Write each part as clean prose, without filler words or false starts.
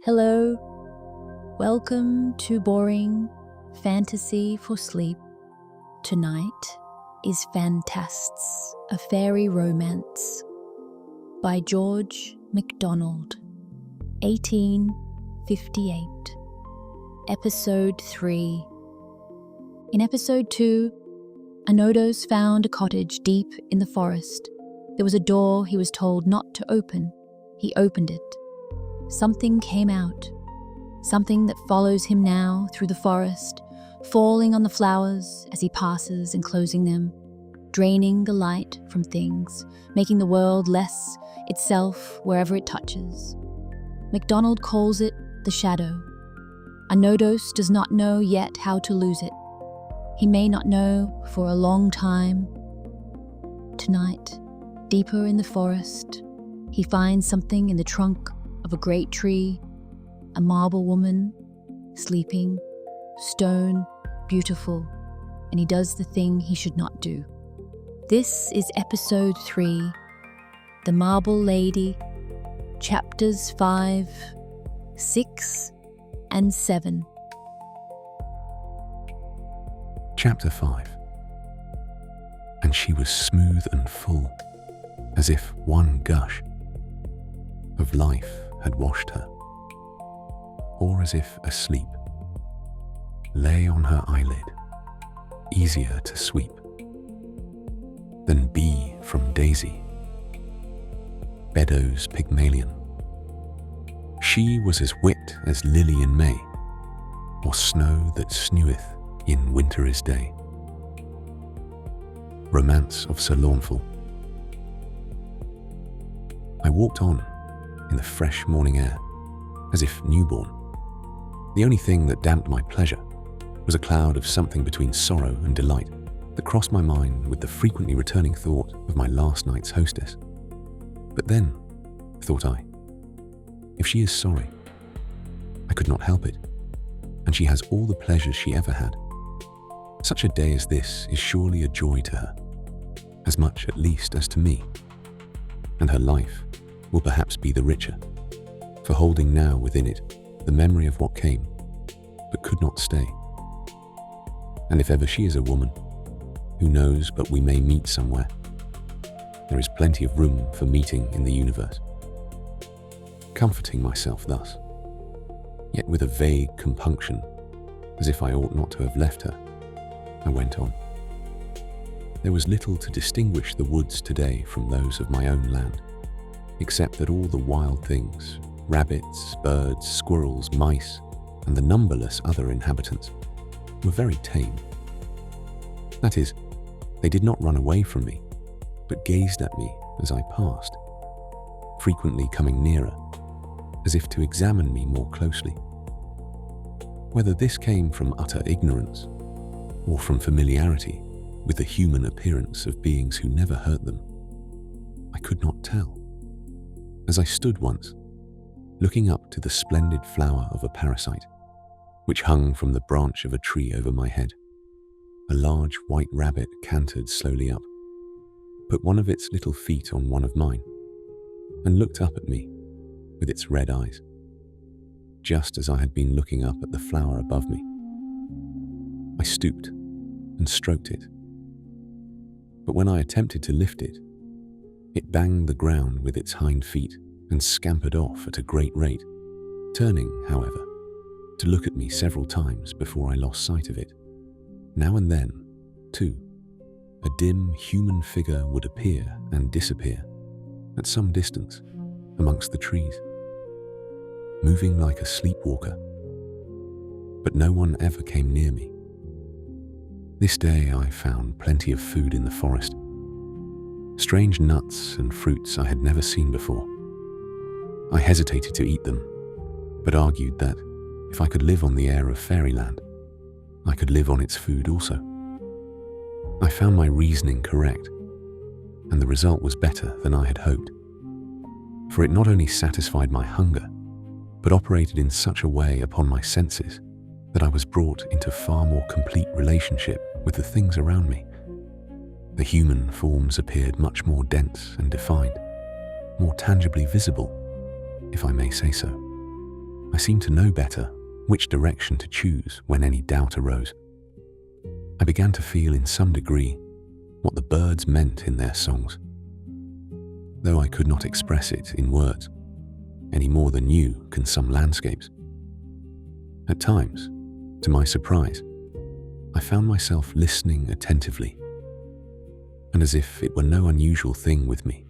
Hello, welcome to Boring Fantasy for Sleep. Tonight is Phantastes, a fairy romance by George MacDonald, 1858. Episode 3. In Episode 2, Anodos found a cottage deep in the forest. There was a door he was told not to open. He opened it. Something came out, something that follows him now through the forest, falling on the flowers as he passes and closing them, draining the light from things, making the world less itself wherever it touches. MacDonald calls it the shadow. Anodos does not know yet how to lose it. He may not know for a long time. Tonight, deeper in the forest, he finds something in the trunk of a great tree, a marble woman, sleeping, stone, beautiful, and he does the thing he should not do. This is Episode 3, The Marble Lady, Chapters 5, 6, and 7. Chapter 5. And she was smooth and full, as if one gush of life had washed her, or as if asleep, lay on her eyelid, easier to sweep than bee from daisy, Beddoes Pygmalion. She was as wit as lily in May, or snow that sneweth in winter's day. Romance of Sir Lawnful. I walked on in the fresh morning air, as if newborn. The only thing that damped my pleasure was a cloud of something between sorrow and delight that crossed my mind with the frequently returning thought of my last night's hostess. But then, thought I, if she is sorry, I could not help it, and she has all the pleasures she ever had. Such a day as this is surely a joy to her, as much at least as to me, and her life will perhaps be the richer, for holding now within it the memory of what came, but could not stay. And if ever she is a woman, who knows but we may meet somewhere. There is plenty of room for meeting in the universe. Comforting myself thus, yet with a vague compunction, as if I ought not to have left her, I went on. There was little to distinguish the woods today from those of my own land, except that all the wild things, rabbits, birds, squirrels, mice, and the numberless other inhabitants, were very tame. That is, they did not run away from me, but gazed at me as I passed, frequently coming nearer, as if to examine me more closely. Whether this came from utter ignorance, or from familiarity with the human appearance of beings who never hurt them, I could not tell. As I stood once, looking up to the splendid flower of a parasite, which hung from the branch of a tree over my head, a large white rabbit cantered slowly up, put one of its little feet on one of mine, and looked up at me with its red eyes, just as I had been looking up at the flower above me. I stooped and stroked it, but when I attempted to lift it, it banged the ground with its hind feet and scampered off at a great rate, turning, however, to look at me several times before I lost sight of it. Now and then, too, a dim human figure would appear and disappear at some distance amongst the trees, moving like a sleepwalker, but no one ever came near me. This day I found plenty of food in the forest, strange nuts and fruits I had never seen before. I hesitated to eat them, but argued that if I could live on the air of fairyland, I could live on its food also. I found my reasoning correct, and the result was better than I had hoped, for it not only satisfied my hunger, but operated in such a way upon my senses that I was brought into far more complete relationship with the things around me. The human forms appeared much more dense and defined, more tangibly visible, if I may say so. I seemed to know better which direction to choose when any doubt arose. I began to feel in some degree what the birds meant in their songs, though I could not express it in words, any more than you can some landscapes. At times, to my surprise, I found myself listening attentively, and as if it were no unusual thing with me,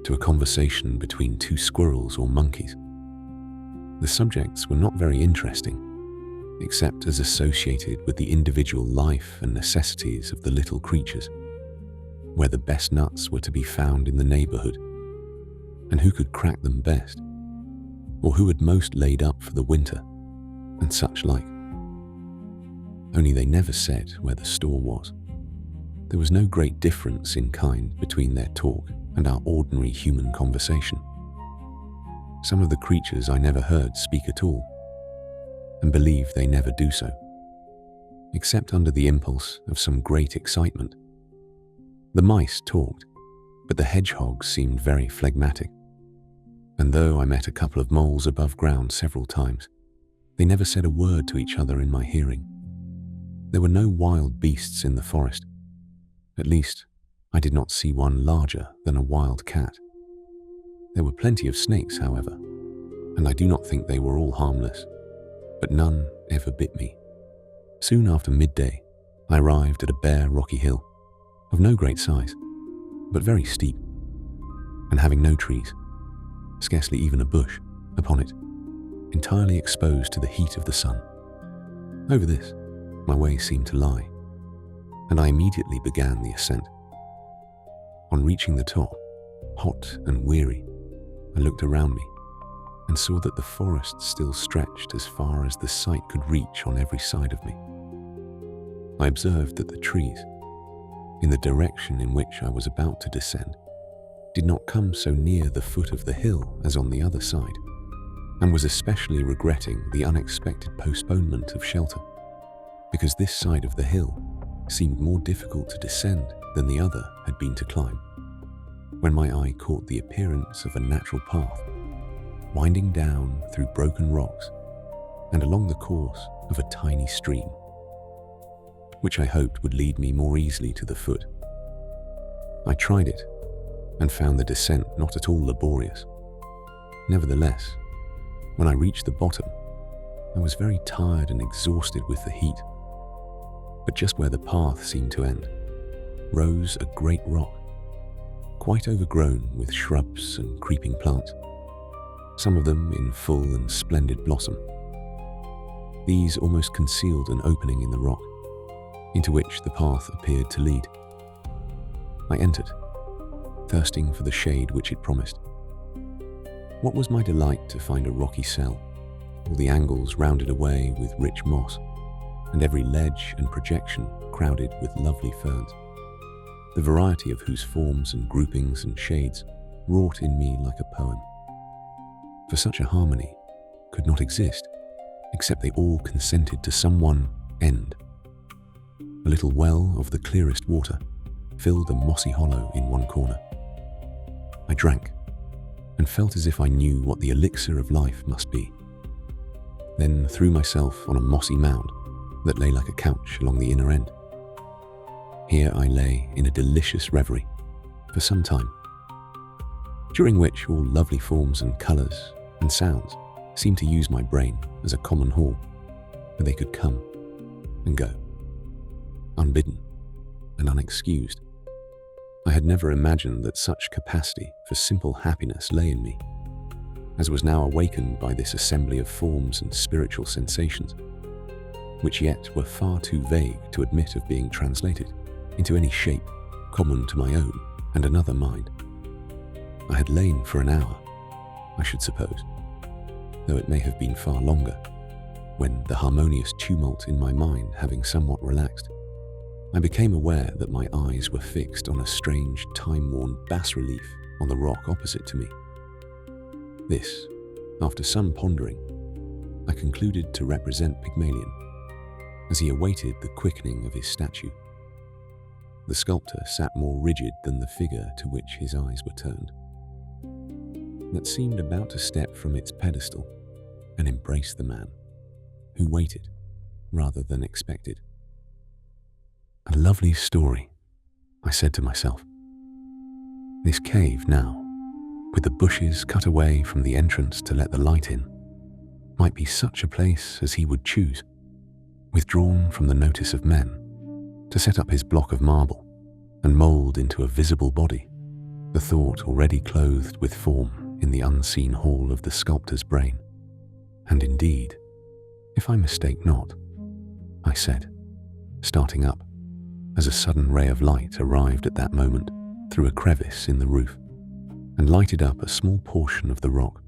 to a conversation between two squirrels or monkeys. The subjects were not very interesting, except as associated with the individual life and necessities of the little creatures, where the best nuts were to be found in the neighborhood, and who could crack them best, or who had most laid up for the winter, and such like. Only they never said where the store was. There was no great difference in kind between their talk and our ordinary human conversation. Some of the creatures I never heard speak at all, and believe they never do so, except under the impulse of some great excitement. The mice talked, but the hedgehogs seemed very phlegmatic, and though I met a couple of moles above ground several times, they never said a word to each other in my hearing. There were no wild beasts in the forest. At least, I did not see one larger than a wild cat. There were plenty of snakes, however, and I do not think they were all harmless, but none ever bit me. Soon after midday, I arrived at a bare rocky hill, of no great size, but very steep, and having no trees, scarcely even a bush, upon it, entirely exposed to the heat of the sun. Over this, my way seemed to lie, and I immediately began the ascent. On reaching the top, hot and weary, I looked around me and saw that the forest still stretched as far as the sight could reach on every side of me. I observed that the trees, in the direction in which I was about to descend, did not come so near the foot of the hill as on the other side, and was especially regretting the unexpected postponement of shelter, because this side of the hill seemed more difficult to descend than the other had been to climb, when my eye caught the appearance of a natural path, winding down through broken rocks and along the course of a tiny stream, which I hoped would lead me more easily to the foot. I tried it and found the descent not at all laborious. Nevertheless, when I reached the bottom, I was very tired and exhausted with the heat. But just where the path seemed to end, rose a great rock, quite overgrown with shrubs and creeping plants, some of them in full and splendid blossom. These almost concealed an opening in the rock, into which the path appeared to lead. I entered, thirsting for the shade which it promised. What was my delight to find a rocky cell, all the angles rounded away with rich moss, and every ledge and projection crowded with lovely ferns, the variety of whose forms and groupings and shades wrought in me like a poem. For such a harmony could not exist, except they all consented to some one end. A little well of the clearest water filled a mossy hollow in one corner. I drank, and felt as if I knew what the elixir of life must be. Then threw myself on a mossy mound that lay like a couch along the inner end. Here I lay in a delicious reverie for some time, during which all lovely forms and colours and sounds seemed to use my brain as a common hall, where they could come and go, unbidden and unexcused. I had never imagined that such capacity for simple happiness lay in me, as was now awakened by this assembly of forms and spiritual sensations, which yet were far too vague to admit of being translated into any shape common to my own and another mind. I had lain for an hour, I should suppose, though it may have been far longer, when the harmonious tumult in my mind having somewhat relaxed, I became aware that my eyes were fixed on a strange time-worn bas-relief on the rock opposite to me. This, after some pondering, I concluded to represent Pygmalion, as he awaited the quickening of his statue. The sculptor sat more rigid than the figure to which his eyes were turned, that seemed about to step from its pedestal and embrace the man who waited rather than expected. A lovely story, I said to myself. This cave now, with the bushes cut away from the entrance to let the light in, might be such a place as he would choose, withdrawn from the notice of men, to set up his block of marble and mould into a visible body, the thought already clothed with form in the unseen hall of the sculptor's brain. And indeed, if I mistake not, I said, starting up, as a sudden ray of light arrived at that moment through a crevice in the roof and lighted up a small portion of the rock,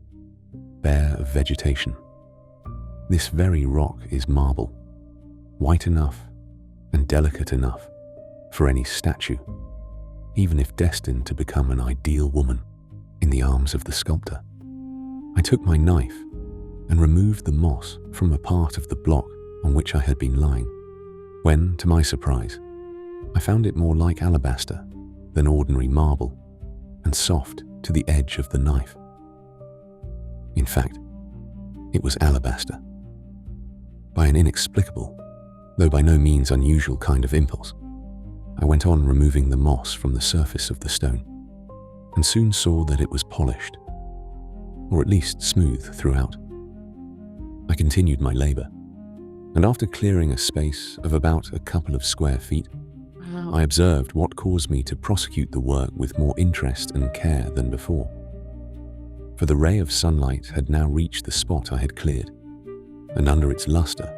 bare of vegetation. This very rock is marble, white enough and delicate enough for any statue, even if destined to become an ideal woman in the arms of the sculptor. I took my knife and removed the moss from a part of the block on which I had been lying, when, to my surprise, I found it more like alabaster than ordinary marble and soft to the edge of the knife. In fact, it was alabaster. By an inexplicable, though by no means unusual kind of impulse, I went on removing the moss from the surface of the stone, and soon saw that it was polished, or at least smooth throughout. I continued my labor, and after clearing a space of about a couple of square feet, I observed what caused me to prosecute the work with more interest and care than before. For the ray of sunlight had now reached the spot I had cleared, and under its luster,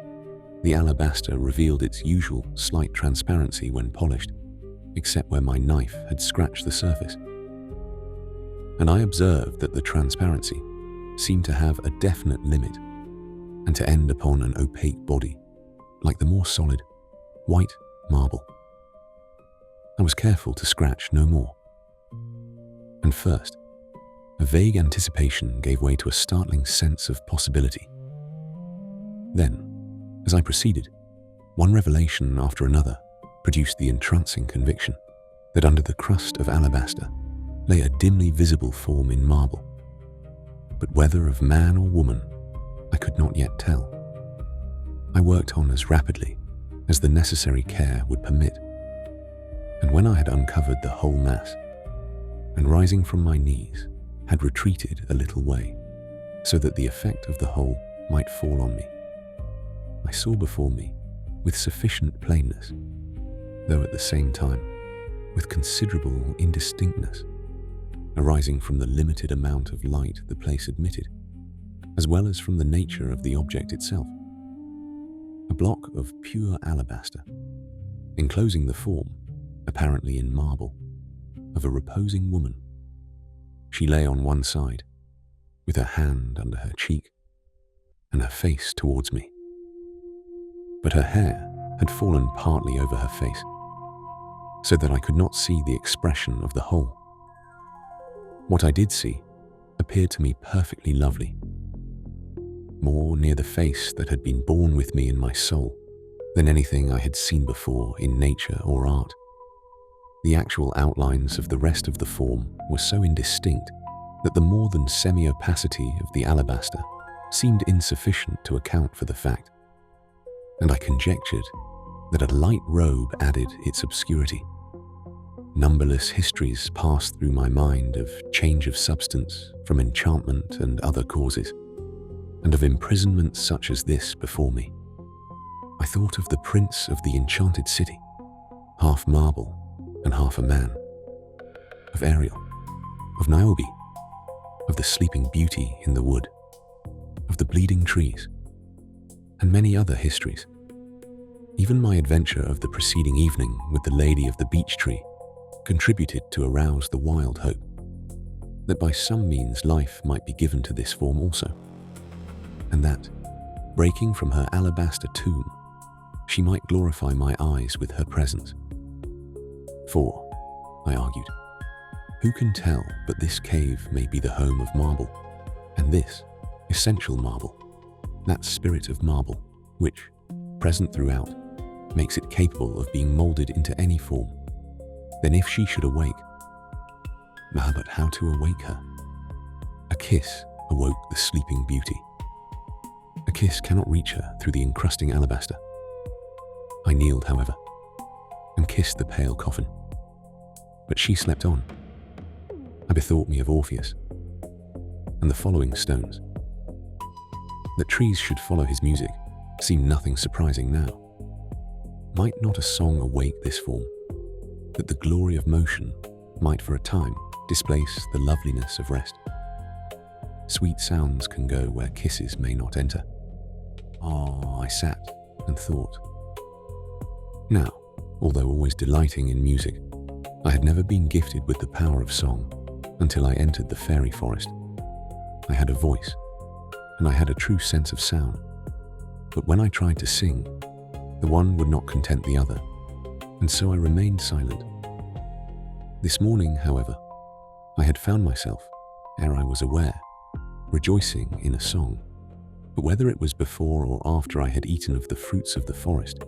the alabaster revealed its usual slight transparency when polished, except where my knife had scratched the surface. And I observed that the transparency seemed to have a definite limit and to end upon an opaque body, like the more solid, white marble. I was careful to scratch no more. And first, a vague anticipation gave way to a startling sense of possibility. Then, as I proceeded, one revelation after another produced the entrancing conviction that under the crust of alabaster lay a dimly visible form in marble, but whether of man or woman, I could not yet tell. I worked on as rapidly as the necessary care would permit, and when I had uncovered the whole mass, and rising from my knees, had retreated a little way, so that the effect of the whole might fall on me, I saw before me, with sufficient plainness, though at the same time with considerable indistinctness, arising from the limited amount of light the place admitted, as well as from the nature of the object itself, a block of pure alabaster, enclosing the form, apparently in marble, of a reposing woman. She lay on one side, with her hand under her cheek, and her face towards me. But her hair had fallen partly over her face, so that I could not see the expression of the whole. What I did see appeared to me perfectly lovely, more near the face that had been born with me in my soul than anything I had seen before in nature or art. The actual outlines of the rest of the form were so indistinct that the more than semi-opacity of the alabaster seemed insufficient to account for the fact, and I conjectured that a light robe added its obscurity. Numberless histories passed through my mind of change of substance from enchantment and other causes, and of imprisonment such as this before me. I thought of the prince of the enchanted city, half marble and half a man, of Ariel, of Niobe, of the sleeping beauty in the wood, of the bleeding trees, and many other histories. Even my adventure of the preceding evening with the lady of the beech tree contributed to arouse the wild hope that by some means life might be given to this form also, and that, breaking from her alabaster tomb, she might glorify my eyes with her presence. For, I argued, who can tell but this cave may be the home of marble, and this essential marble, that spirit of marble, which, present throughout, makes it capable of being moulded into any form. Then if she should awake, but how to awake her? A kiss awoke the sleeping beauty, kiss cannot reach her through the encrusting alabaster. I kneeled, however, and kissed the pale coffin. But she slept on. I bethought me of Orpheus and the following stones. That trees should follow his music seemed nothing surprising now. Might not a song awake this form, that the glory of motion might for a time displace the loveliness of rest? Sweet sounds can go where kisses may not enter. I sat and thought. Now, although always delighting in music, I had never been gifted with the power of song until I entered the Faerie forest. I had a voice, and I had a true sense of sound. But when I tried to sing, the one would not content the other, and so I remained silent. This morning, however, I had found myself, ere I was aware, rejoicing in a song. But whether it was before or after I had eaten of the fruits of the forest,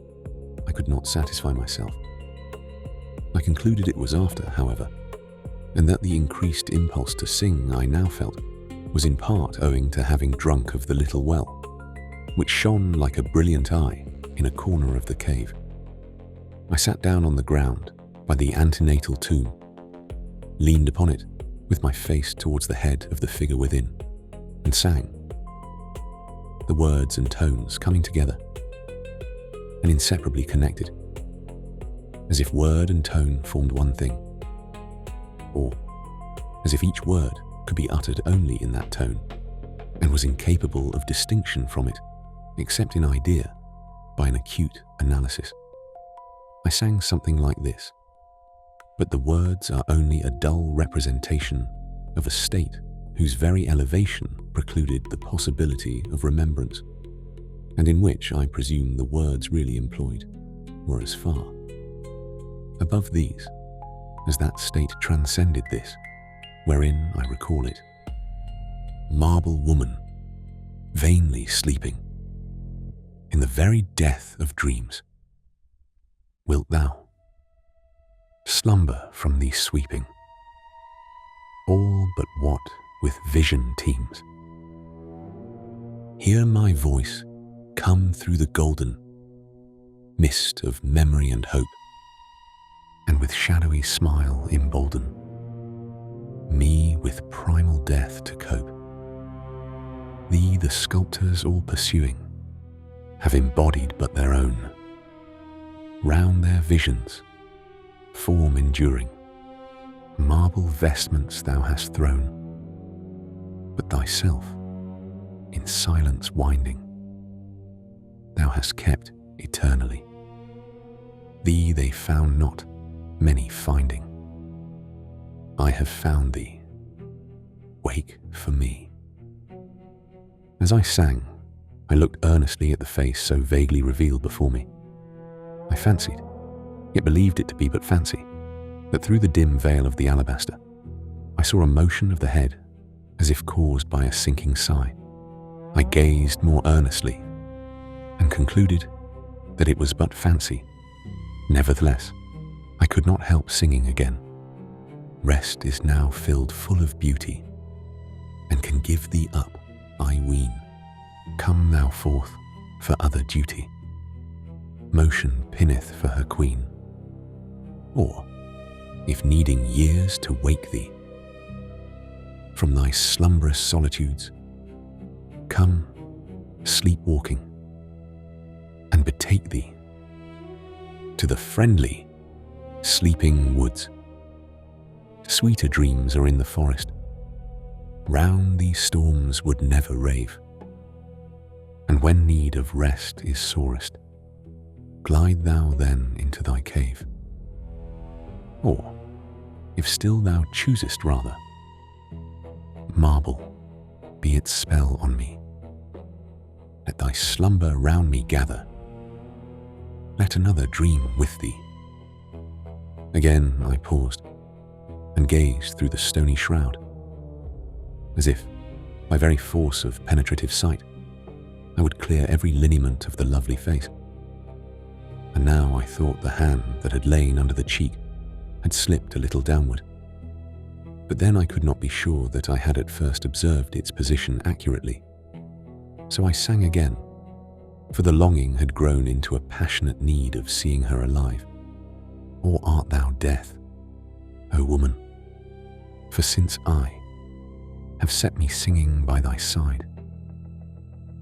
I could not satisfy myself. I concluded it was after, however, and that the increased impulse to sing I now felt was in part owing to having drunk of the little well, which shone like a brilliant eye in a corner of the cave. I sat down on the ground by the antenatal tomb, leaned upon it with my face towards the head of the figure within, and sang, the words and tones coming together and inseparably connected, as if word and tone formed one thing, or as if each word could be uttered only in that tone and was incapable of distinction from it, except in idea, by an acute analysis. I sang something like this, but the words are only a dull representation of a state whose very elevation precluded the possibility of remembrance, and in which I presume the words really employed were as far above these as that state transcended this, wherein I recall it. Marble woman, vainly sleeping, in the very death of dreams, wilt thou slumber from thee sweeping, all but what with vision teems? Hear my voice come through the golden mist of memory and hope, and with shadowy smile embolden me with primal death to cope. Thee the sculptors all pursuing have embodied but their own. Round their visions, form enduring, marble vestments thou hast thrown, but thyself in silence winding thou hast kept eternally. Thee they found not, many finding. I have found thee, wake for me. As I sang, I looked earnestly at the face so vaguely revealed before me. I fancied, yet believed it to be but fancy, that through the dim veil of the alabaster, I saw a motion of the head as if caused by a sinking sigh. I gazed more earnestly and concluded that it was but fancy. Nevertheless, I could not help singing again. Rest is now filled full of beauty, and can give thee up, I ween. Come thou forth for other duty. Motion pinneth for her queen. Or, if needing years to wake thee from thy slumberous solitudes, come, sleepwalking, and betake thee to the friendly, sleeping woods. Sweeter dreams are in the forest. Round these storms would never rave. And when need of rest is sorest, glide thou then into thy cave. Or, if still thou choosest rather, marble be its spell on me. Let thy slumber round me gather. Let another dream with thee. Again I paused and gazed through the stony shroud, as if, by very force of penetrative sight, I would clear every lineament of the lovely face. And now I thought the hand that had lain under the cheek had slipped a little downward. But then I could not be sure that I had at first observed its position accurately. So I sang again, for the longing had grown into a passionate need of seeing her alive. Or art thou death, O woman? For since I have set me singing by thy side,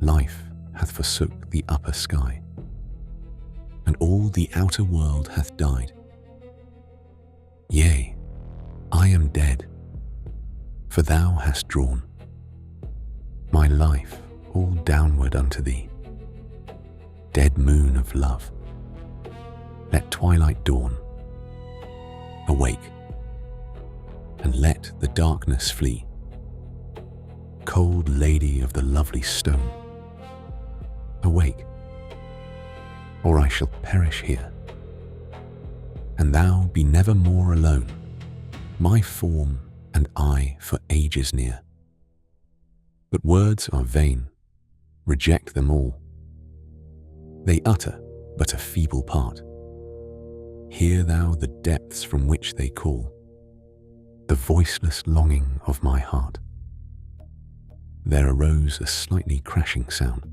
life hath forsook the upper sky, and all the outer world hath died. Yea, I am dead, for thou hast drawn my life all downward unto thee. Dead moon of love, let twilight dawn. Awake, and let the darkness flee. Cold lady of the lovely stone, awake, or I shall perish here, and thou be never more alone, my form and I for ages near. But words are vain, reject them all. They utter but a feeble part. Hear thou the depths from which they call, the voiceless longing of my heart. There arose a slightly crashing sound,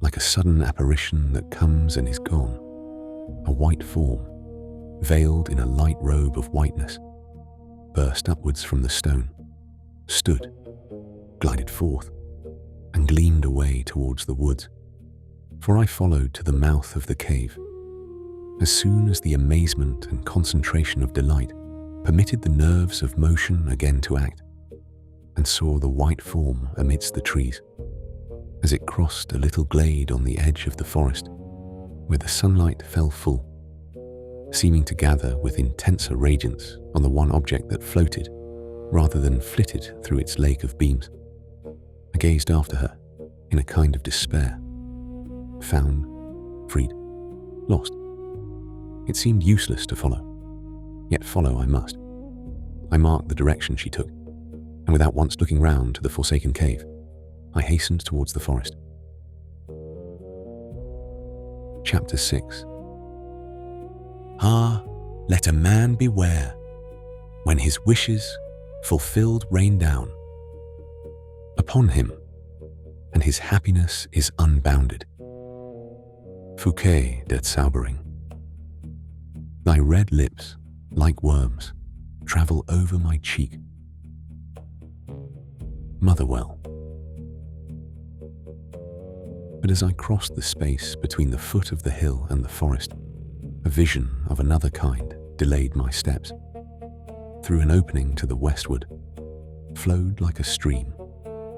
like a sudden apparition that comes and is gone. A white form, veiled in a light robe of whiteness, burst upwards from the stone, stood, glided forth, and gleamed away towards the woods, for I followed to the mouth of the cave. As soon as the amazement and concentration of delight permitted the nerves of motion again to act, and saw the white form amidst the trees, as it crossed a little glade on the edge of the forest, where the sunlight fell full, seeming to gather with intenser radiance on the one object that floated rather than flitted through its lake of beams. I gazed after her in a kind of despair. Found, freed, lost. It seemed useless to follow, yet follow I must. I marked the direction she took, and without once looking round to the forsaken cave, I hastened towards the forest. Chapter 6. Ah, let a man beware, when his wishes, fulfilled, rain down upon him, and his happiness is unbounded. Fouquet de Zaubering. Thy red lips, like worms, travel over my cheek. Motherwell. But as I crossed the space between the foot of the hill and the forest, a vision of another kind delayed my steps. Through an opening to the westward flowed like a stream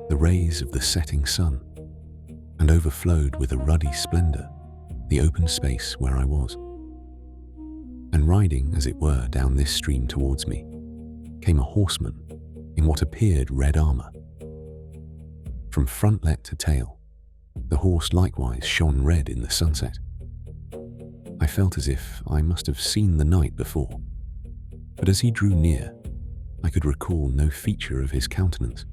the rays of the setting sun, and overflowed with a ruddy splendor the open space where I was. And riding, as it were, down this stream towards me, came a horseman in what appeared red armor. From frontlet to tail, the horse likewise shone red in the sunset. I felt as if I must have seen the night before, but as he drew near, I could recall no feature of his countenance.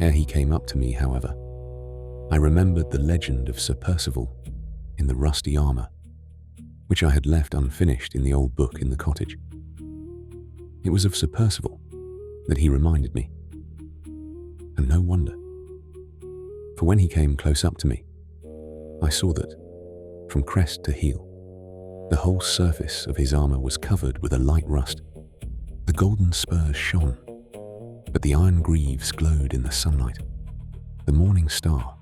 Ere he came up to me, however, I remembered the legend of Sir Percival in the rusty armor, which I had left unfinished in the old book in the cottage. It was of Sir Percival that he reminded me, and no wonder, for when he came close up to me, I saw that, from crest to heel, the whole surface of his armor was covered with a light rust. The golden spurs shone, but the iron greaves glowed in the sunlight. The morning star,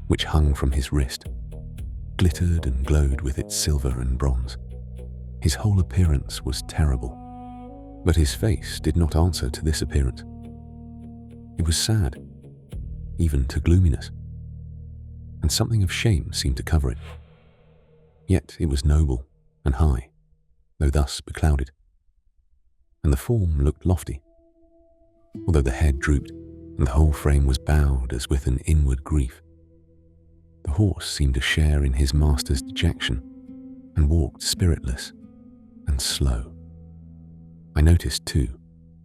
which hung from his wrist, glittered and glowed with its silver and bronze. His whole appearance was terrible, but his face did not answer to this appearance. It was sad, even to gloominess, and something of shame seemed to cover it. Yet it was noble and high, though thus beclouded, and the form looked lofty, although the head drooped and the whole frame was bowed as with an inward grief. The horse seemed to share in his master's dejection and walked spiritless and slow. I noticed, too,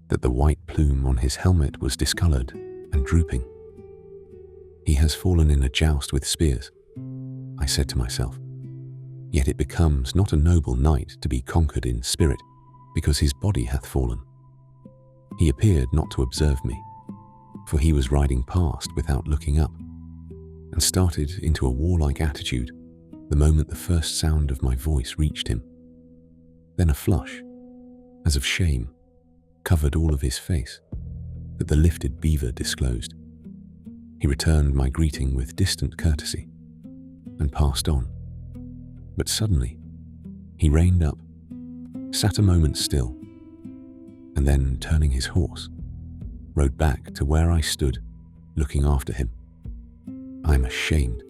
that the white plume on his helmet was discoloured and drooping. He has fallen in a joust with spears, I said to myself. Yet it becomes not a noble knight to be conquered in spirit, because his body hath fallen. He appeared not to observe me, for he was riding past without looking up. and started into a warlike attitude the moment the first sound of my voice reached him. Then a flush, as of shame, covered all of his face that the lifted beaver disclosed. He returned my greeting with distant courtesy and passed on. But suddenly, he reined up, sat a moment still, and then, turning his horse, rode back to where I stood, looking after him. "I am ashamed,"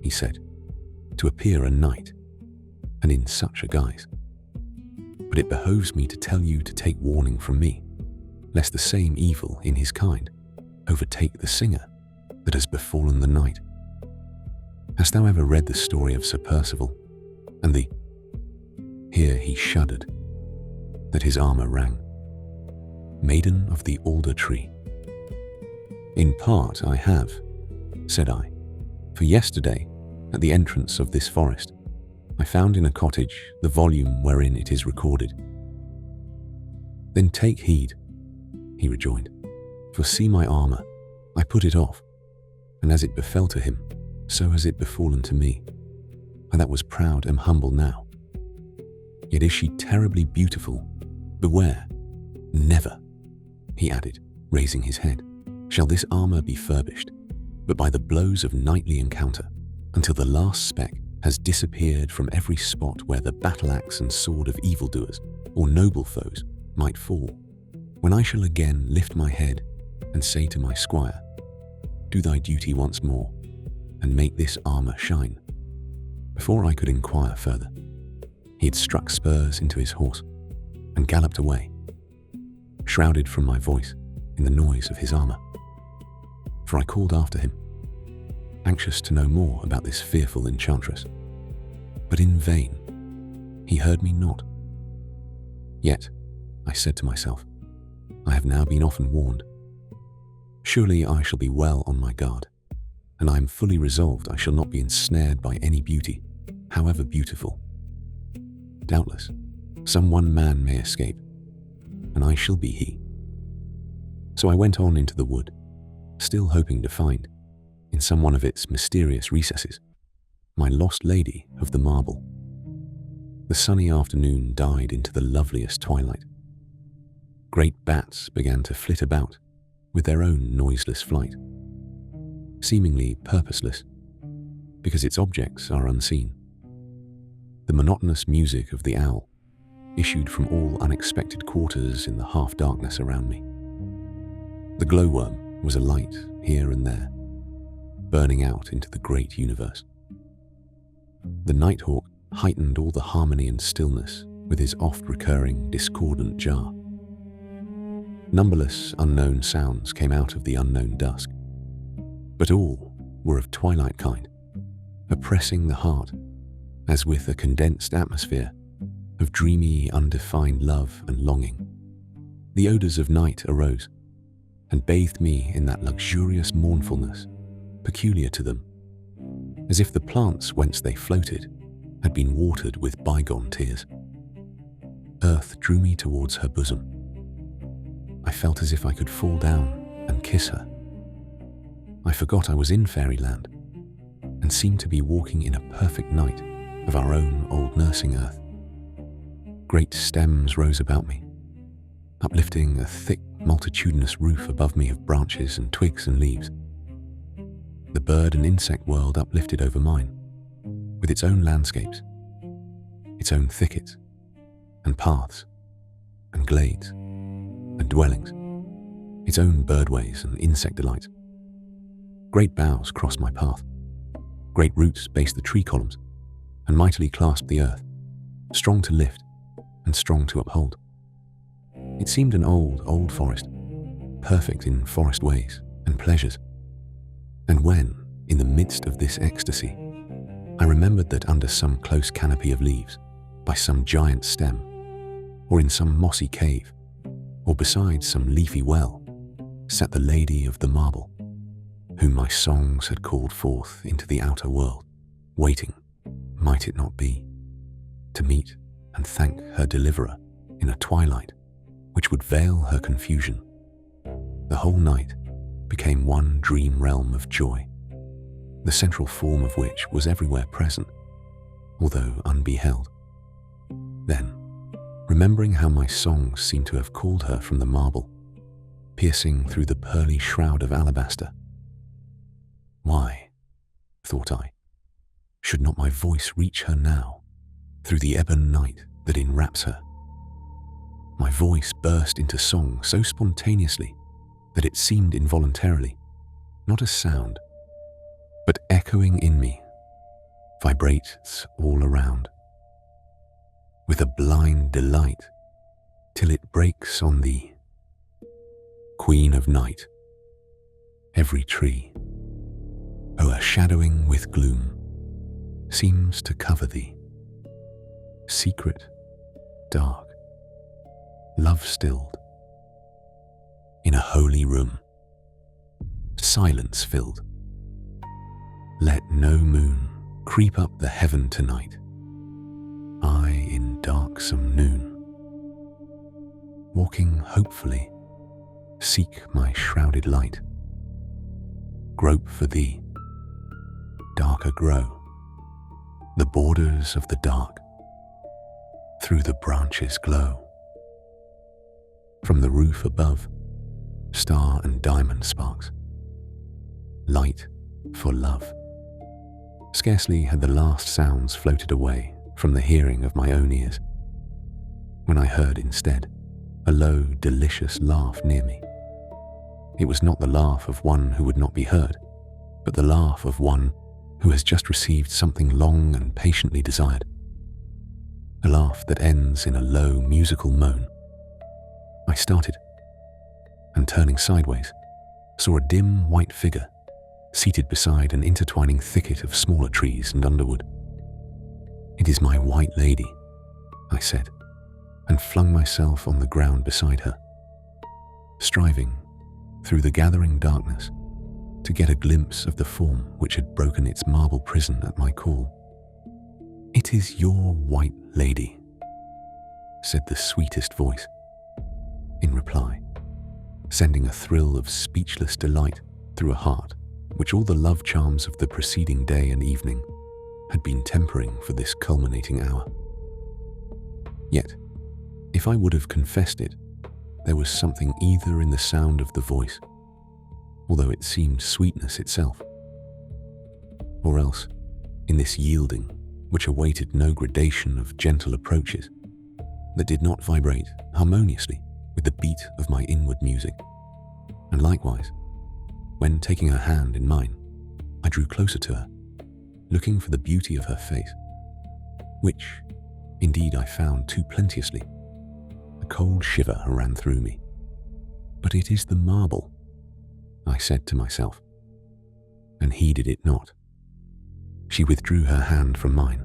he said, "to appear a knight, and in such a guise. But it behoves me to tell you to take warning from me, lest the same evil in his kind overtake the singer that has befallen the knight. Hast thou ever read the story of Sir Percival and the—" Here he shuddered, that his armour rang. "Maiden of the alder tree." "In part I have," said I, "for yesterday, at the entrance of this forest, I found in a cottage the volume wherein it is recorded." "Then take heed," he rejoined, "for see my armour, I put it off, and as it befell to him, so has it befallen to me. I that was proud am humble now. Yet is she terribly beautiful. Beware, never," he added, raising his head, "shall this armour be furbished, but by the blows of knightly encounter, until the last speck has disappeared from every spot where the battle-axe and sword of evildoers or noble foes might fall, when I shall again lift my head and say to my squire, 'Do thy duty once more, and make this armour shine.'" Before I could inquire further, he had struck spurs into his horse and galloped away, shrouded from my voice in the noise of his armour. For I called after him, anxious to know more about this fearful enchantress. But in vain, he heard me not. Yet, I said to myself, I have now been often warned. Surely I shall be well on my guard, and I am fully resolved I shall not be ensnared by any beauty, however beautiful. Doubtless, some one man may escape, and I shall be he. So I went on into the wood, still hoping to find, in some one of its mysterious recesses, my lost lady of the marble. The sunny afternoon died into the loveliest twilight. Great bats began to flit about with their own noiseless flight, seemingly purposeless, because its objects are unseen. The monotonous music of the owl issued from all unexpected quarters in the half-darkness around me. The glowworm was alight here and there, burning out into the great universe. The nighthawk heightened all the harmony and stillness with his oft-recurring discordant jar. Numberless unknown sounds came out of the unknown dusk, but all were of twilight kind, oppressing the heart as with a condensed atmosphere of dreamy, undefined love and longing. The odours of night arose and bathed me in that luxurious mournfulness peculiar to them, as if the plants whence they floated had been watered with bygone tears. Earth drew me towards her bosom. I felt as if I could fall down and kiss her. I forgot I was in fairyland and seemed to be walking in a perfect night of our own old nursing earth. Great stems rose about me, uplifting a thick, multitudinous roof above me of branches and twigs and leaves. The bird and insect world uplifted over mine, with its own landscapes, its own thickets, and paths, and glades, and dwellings, its own birdways and insect delights. Great boughs crossed my path, great roots based the tree columns, and mightily clasped the earth, strong to lift and strong to uphold. It seemed an old, old forest, perfect in forest ways and pleasures. And when, in the midst of this ecstasy, I remembered that under some close canopy of leaves, by some giant stem, or in some mossy cave, or beside some leafy well, sat the lady of the marble, whom my songs had called forth into the outer world, waiting, might it not be, to meet and thank her deliverer in a twilight which would veil her confusion, the whole night became one dream realm of joy. the central form of which was everywhere present, although unbeheld. Then, remembering how my songs seemed to have called her from the marble, piercing through the pearly shroud of alabaster. Why, thought I, should not my voice reach her now, through the ebon night that enwraps her? My voice burst into song so spontaneously that it seemed involuntarily, not a sound, but echoing in me, vibrates all around, with a blind delight, till it breaks on thee, Queen of Night. Every tree, o'ershadowing with gloom, seems to cover thee, secret, dark, love-stilled, in a holy room, silence filled. Let no moon creep up the heaven tonight, I in darksome noon, walking hopefully, seek my shrouded light, grope for thee, darker grow the borders of the dark, through the branches glow. From the roof above, star and diamond sparks, light for love. Scarcely had the last sounds floated away from the hearing of my own ears, when I heard instead a low, delicious laugh near me. It was not the laugh of one who would not be heard, but the laugh of one who has just received something long and patiently desired. A laugh that ends in a low, musical moan. I started, and turning sideways, saw a dim white figure seated beside an intertwining thicket of smaller trees and underwood. "It is my white lady," I said, and flung myself on the ground beside her, striving, through the gathering darkness, to get a glimpse of the form which had broken its marble prison at my call. "It is your white lady," said the sweetest voice, in reply, sending a thrill of speechless delight through a heart which all the love charms of the preceding day and evening had been tempering for this culminating hour. Yet, if I would have confessed it, there was something either in the sound of the voice, although it seemed sweetness itself, or else in this yielding which awaited no gradation of gentle approaches, that did not vibrate harmoniously with the beat of my inward music. And likewise, when taking her hand in mine, I drew closer to her, looking for the beauty of her face, which, indeed, I found too plenteously. A cold shiver ran through me. "But it is the marble," I said to myself, and heeded it not. She withdrew her hand from mine,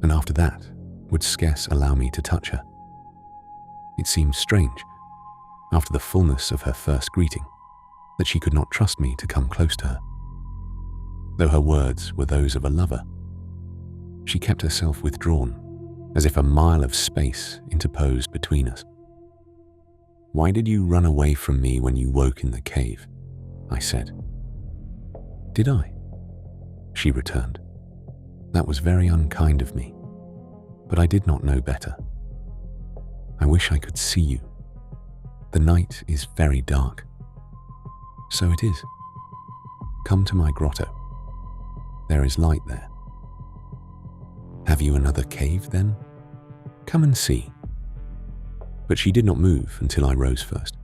and after that would scarce allow me to touch her. It seemed strange, after the fullness of her first greeting, that she could not trust me to come close to her. Though her words were those of a lover, she kept herself withdrawn, as if a mile of space interposed between us. "Why did you run away from me when you woke in the cave?" I said. "Did I?" she returned. "That was very unkind of me, but I did not know better. I wish I could see you. The night is very dark." "So it is. Come to my grotto. There is light there." "Have you another cave then? Come and see." But she did not move until I rose first,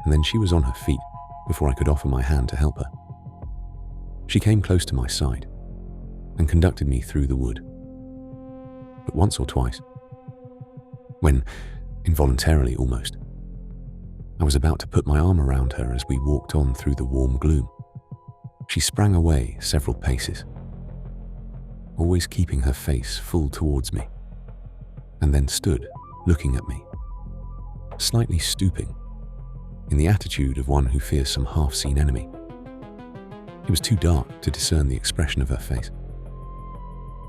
and then she was on her feet before I could offer my hand to help her. She came close to my side and conducted me through the wood. But once or twice, when, involuntarily almost, I was about to put my arm around her as we walked on through the warm gloom, she sprang away several paces, always keeping her face full towards me, and then stood looking at me, slightly stooping, in the attitude of one who fears some half-seen enemy. It was too dark to discern the expression of her face.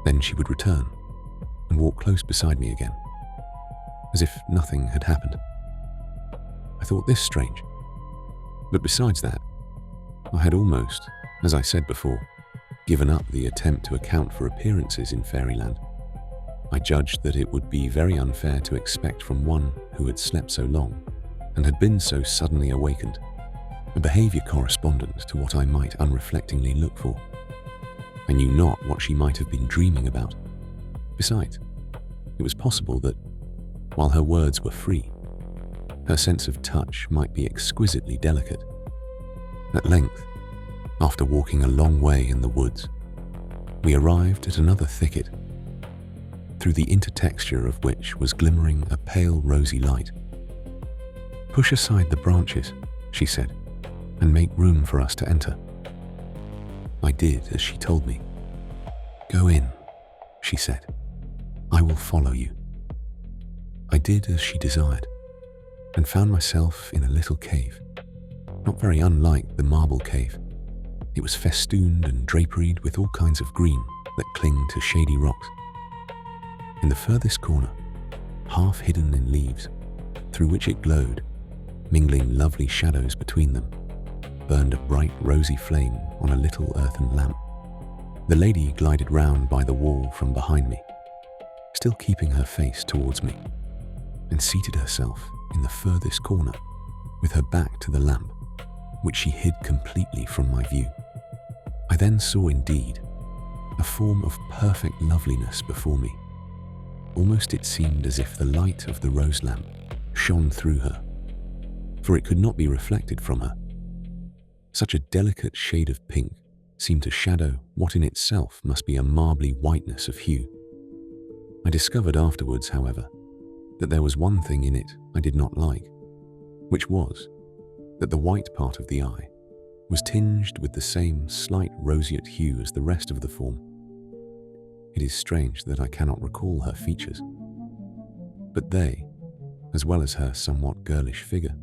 Then she would return and walk close beside me again, as if nothing had happened. I thought this strange, but besides that, I had almost, As I said before, given up the attempt to account for appearances in fairyland, I judged that it would be very unfair to expect from one who had slept so long and had been so suddenly awakened a behaviour correspondent to what I might unreflectingly look for. I knew not what she might have been dreaming about. Besides, it was possible that, while her words were free, her sense of touch might be exquisitely delicate. At length, after walking a long way in the woods, we arrived at another thicket, through the intertexture of which was glimmering a pale rosy light. "Push aside the branches," she said, "and make room for us to enter." I did as she told me. "Go in," she said. "I will follow you." I did as she desired, and found myself in a little cave, not very unlike the marble cave. It was festooned and draperied with all kinds of green that cling to shady rocks. In the furthest corner, half hidden in leaves, through which it glowed, mingling lovely shadows between them, burned a bright rosy flame on a little earthen lamp. The lady glided round by the wall from behind me, still keeping her face towards me, and seated herself in the furthest corner with her back to the lamp, which she hid completely from my view. I then saw indeed a form of perfect loveliness before me. Almost it seemed as if the light of the rose lamp shone through her, for it could not be reflected from her. Such a delicate shade of pink seemed to shadow what in itself must be a marbly whiteness of hue. I discovered afterwards, however, that there was one thing in it I did not like, which was that the white part of the eye was tinged with the same slight roseate hue as the rest of the form. It is strange that I cannot recall her features, but they, as well as her somewhat girlish figure,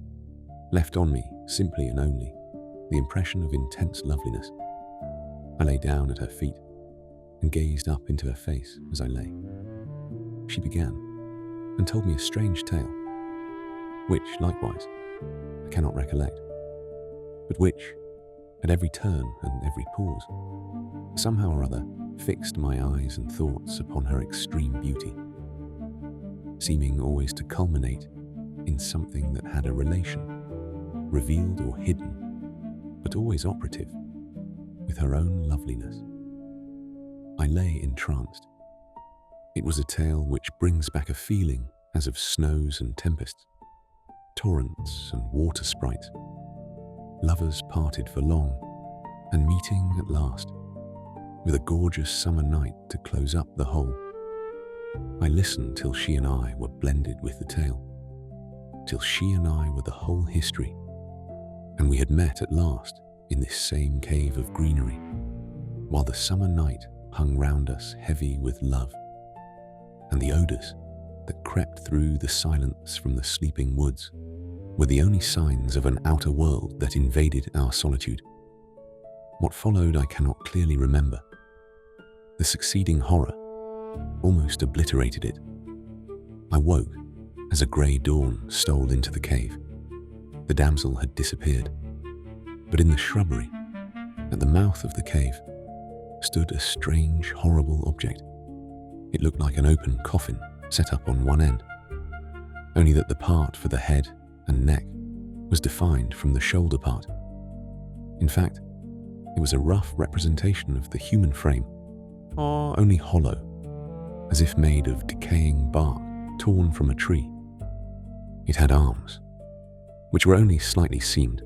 left on me simply and only the impression of intense loveliness. I lay down at her feet and gazed up into her face as I lay. She began and told me a strange tale, which, likewise, I cannot recollect, but which, at every turn and every pause, somehow or other fixed my eyes and thoughts upon her extreme beauty, seeming always to culminate in something that had a relation, revealed or hidden, but always operative, with her own loveliness. I lay entranced. It was a tale which brings back a feeling as of snows and tempests, torrents and water sprites, lovers parted for long, and meeting at last, with a gorgeous summer night to close up the whole. I listened till she and I were blended with the tale, till she and I were the whole history, and we had met at last in this same cave of greenery, while the summer night hung round us heavy with love, and the odours that crept through the silence from the sleeping woods were the only signs of an outer world that invaded our solitude. What followed I cannot clearly remember. The succeeding horror almost obliterated it. I woke as a grey dawn stole into the cave. The damsel had disappeared, but in the shrubbery, at the mouth of the cave, stood a strange, horrible object. It looked like an open coffin set up on one end, only that the part for the head and neck was defined from the shoulder part. In fact, it was a rough representation of the human frame, only hollow, as if made of decaying bark torn from a tree. It had arms, which were only slightly seamed,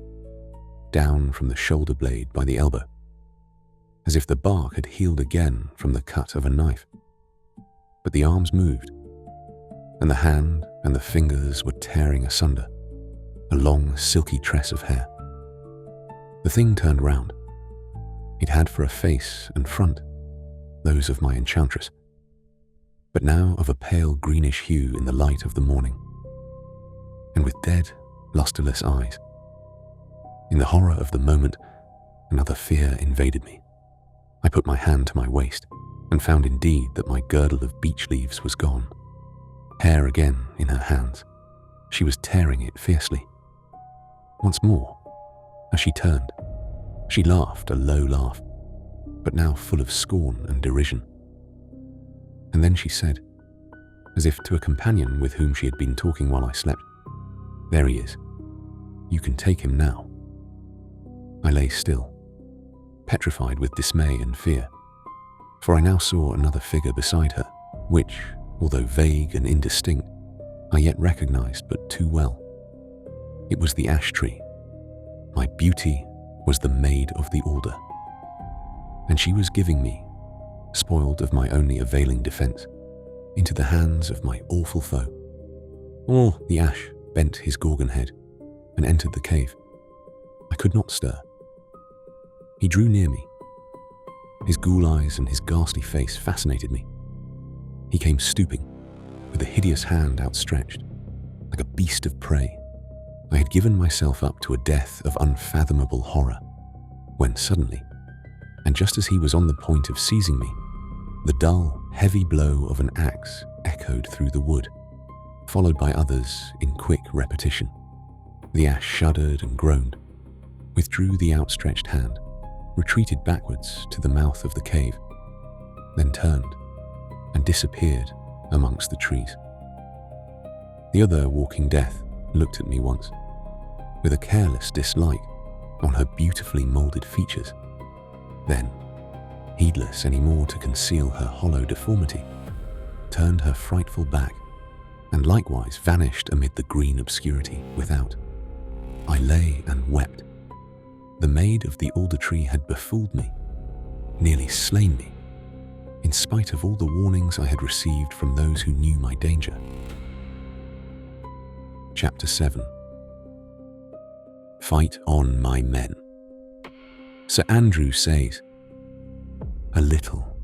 down from the shoulder blade by the elbow, as if the bark had healed again from the cut of a knife. But the arms moved, and the hand and the fingers were tearing asunder a long silky tress of hair. The thing turned round. It had for a face and front those of my enchantress, but now of a pale greenish hue in the light of the morning, and with dead, lustreless eyes. In the horror of the moment, another fear invaded me. I put my hand to my waist and found indeed that my girdle of beech leaves was gone. Hair again in her hands, she was tearing it fiercely. Once more, as she turned, She laughed a low laugh, but now full of scorn and derision. And then she said, as if to a companion with whom she had been talking while I slept, "There he is. You can take him now." I lay still, petrified with dismay and fear, for I now saw another figure beside her, which, although vague and indistinct, I yet recognized but too well. It was the ash tree. My beauty was the maid of the alder, and she was giving me, spoiled of my only availing defense, into the hands of my awful foe. Oh, the ash bent his gorgon head and entered the cave. I could not stir. He drew near me. His ghoul eyes and his ghastly face fascinated me. He came stooping, with a hideous hand outstretched, like a beast of prey. I had given myself up to a death of unfathomable horror, when suddenly, and just as he was on the point of seizing me, the dull, heavy blow of an axe echoed through the wood, followed by others in quick repetition. The ash shuddered and groaned, withdrew the outstretched hand, retreated backwards to the mouth of the cave, then turned and disappeared amongst the trees. The other walking death looked at me once, with a careless dislike on her beautifully moulded features. Then, heedless any more to conceal her hollow deformity, turned her frightful back, and likewise vanished amid the green obscurity without. I lay and wept. The maid of the alder tree had befooled me, nearly slain me, in spite of all the warnings I had received from those who knew my danger. Chapter 7. Fight on, my men. Sir Andrew says, "A little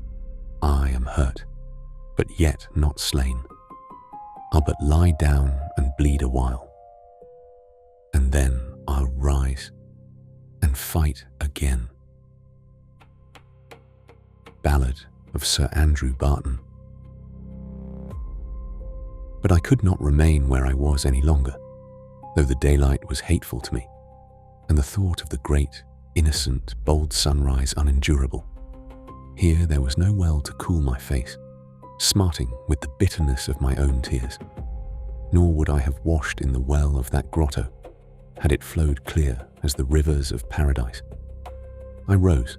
I am hurt, but yet not slain. I'll but lie down and bleed a while, and then I'll rise and fight again." Ballad of Sir Andrew Barton. But I could not remain where I was any longer, though the daylight was hateful to me, and the thought of the great, innocent, bold sunrise unendurable. Here there was no well to cool my face, smarting with the bitterness of my own tears, nor would I have washed in the well of that grotto, had it flowed clear as the rivers of paradise. I rose,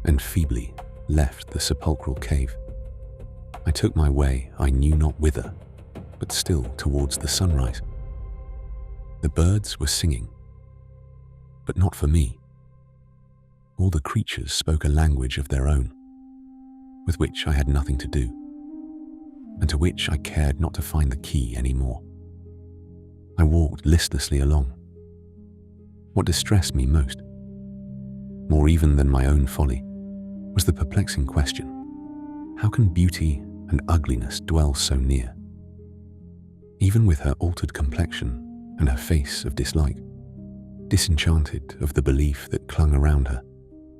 and feebly left the sepulchral cave. I took my way I knew not whither, but still towards the sunrise. The birds were singing, but not for me. All the creatures spoke a language of their own, with which I had nothing to do, and to which I cared not to find the key any more. I walked listlessly along. What distressed me most, more even than my own folly, was the perplexing question: how can beauty and ugliness dwell so near? Even with her altered complexion and her face of dislike, disenchanted of the belief that clung around her,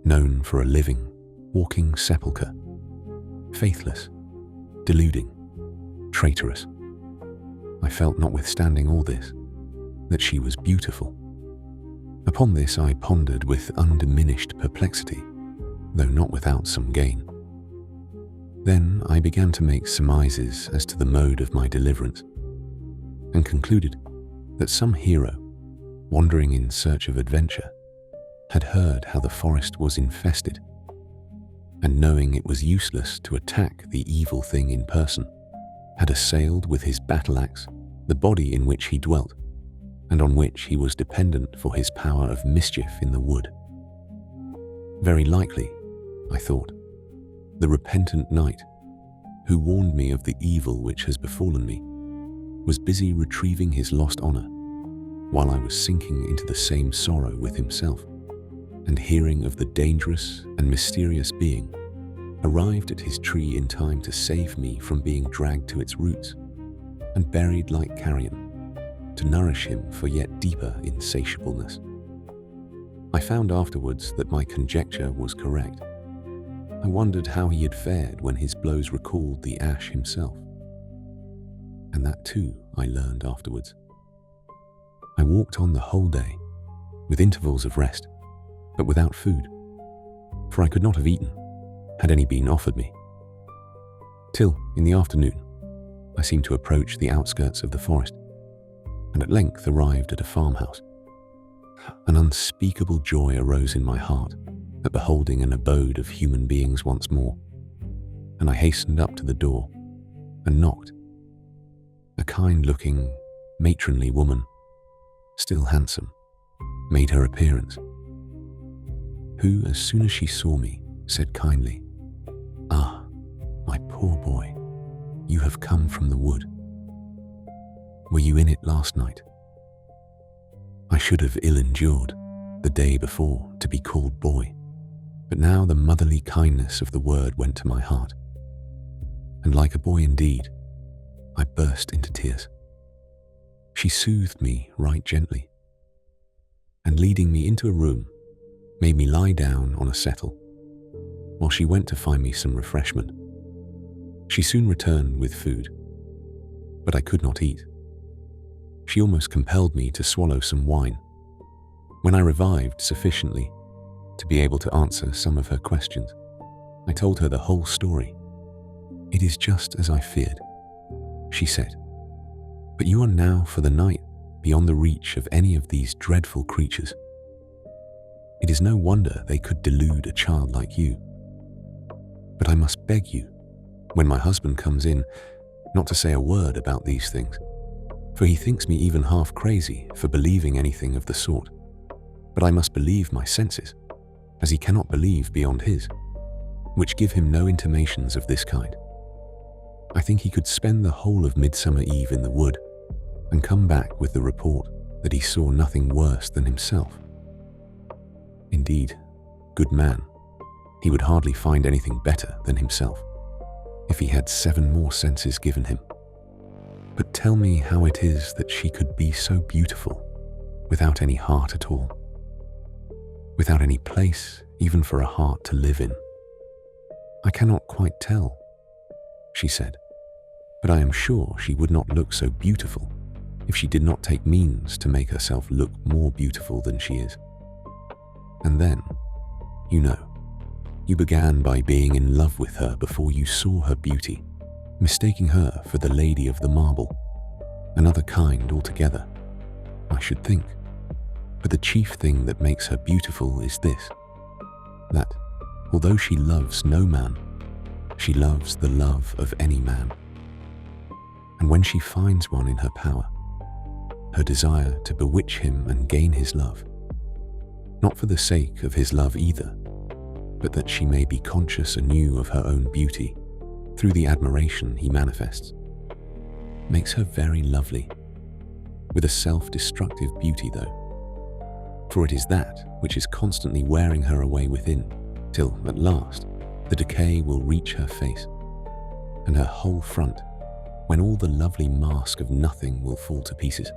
known for a living, walking sepulchre, faithless, deluding, traitorous, I felt, notwithstanding all this, that she was beautiful. Upon this I pondered with undiminished perplexity, though not without some gain. Then I began to make surmises as to the mode of my deliverance, and concluded that some hero, wandering in search of adventure, had heard how the forest was infested, and knowing it was useless to attack the evil thing in person, had assailed with his battle-axe the body in which he dwelt, and on which he was dependent for his power of mischief in the wood. Very likely, I thought, the repentant knight, who warned me of the evil which has befallen me, was busy retrieving his lost honor, while I was sinking into the same sorrow with himself, and hearing of the dangerous and mysterious being, arrived at his tree in time to save me from being dragged to its roots, and buried like carrion, to nourish him for yet deeper insatiableness. I found afterwards that my conjecture was correct. I wondered how he had fared when his blows recalled the ash himself. And that too I learned afterwards. I walked on the whole day, with intervals of rest, but without food, for I could not have eaten had any been offered me. Till, in the afternoon, I seemed to approach the outskirts of the forest, and at length arrived at a farmhouse. An unspeakable joy arose in my heart at beholding an abode of human beings once more, and I hastened up to the door and knocked. A kind-looking, matronly woman, still handsome, made her appearance, who, as soon as she saw me, said kindly, "Ah, my poor boy, you have come from the wood. Were you in it last night?" I should have ill-endured the day before to be called boy, but now the motherly kindness of the word went to my heart, and like a boy indeed, I burst into tears. She soothed me right gently, and leading me into a room, made me lie down on a settle, while she went to find me some refreshment. She soon returned with food, but I could not eat. She almost compelled me to swallow some wine. When I revived sufficiently to be able to answer some of her questions, I told her the whole story. "It is just as I feared," she said, "but you are now for the night beyond the reach of any of these dreadful creatures. It is no wonder they could delude a child like you. But I must beg you, when my husband comes in, not to say a word about these things, for he thinks me even half crazy for believing anything of the sort. But I must believe my senses, as he cannot believe beyond his, which give him no intimations of this kind. I think he could spend the whole of Midsummer Eve in the wood, and come back with the report that he saw nothing worse than himself. Indeed, good man, he would hardly find anything better than himself, if he had 7 more senses given him. But tell me how it is that she could be so beautiful, without any heart at all, without any place even for a heart to live in." "I cannot quite tell," she said, "but I am sure she would not look so beautiful if she did not take means to make herself look more beautiful than she is. And then, you know, you began by being in love with her before you saw her beauty, mistaking her for the lady of the marble, another kind altogether, I should think. But the chief thing that makes her beautiful is this, that, although she loves no man, she loves the love of any man. And when she finds one in her power, her desire to bewitch him and gain his love, not for the sake of his love either, but that she may be conscious anew of her own beauty through the admiration he manifests, makes her very lovely, with a self-destructive beauty though, for it is that which is constantly wearing her away within, till, at last, the decay will reach her face, and her whole front, when all the lovely mask of nothing will fall to pieces,